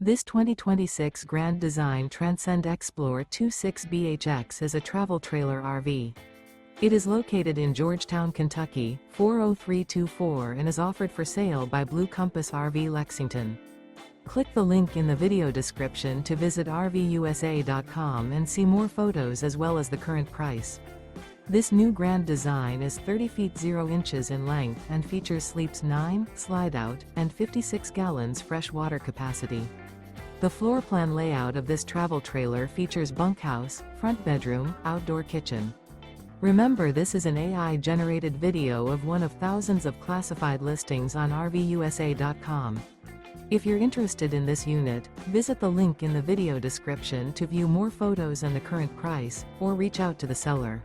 This 2026 Grand Design Transcend Xplor 26BHX is a travel trailer RV. It is located in Georgetown, Kentucky, 40324 and is offered for sale by Blue Compass RV Lexington. Click the link in the video description to visit RVUSA.com and see more photos as well as the current price. This new Grand Design is 30 feet 0 inches in length and features sleeps 9, slide-out, and 56 gallons fresh water capacity. The floor plan layout of this travel trailer features bunkhouse, front bedroom, outdoor kitchen. Remember, this is an AI-generated video of one of thousands of classified listings on RVUSA.com. If you're interested in this unit, visit the link in the video description to view more photos and the current price, or reach out to the seller.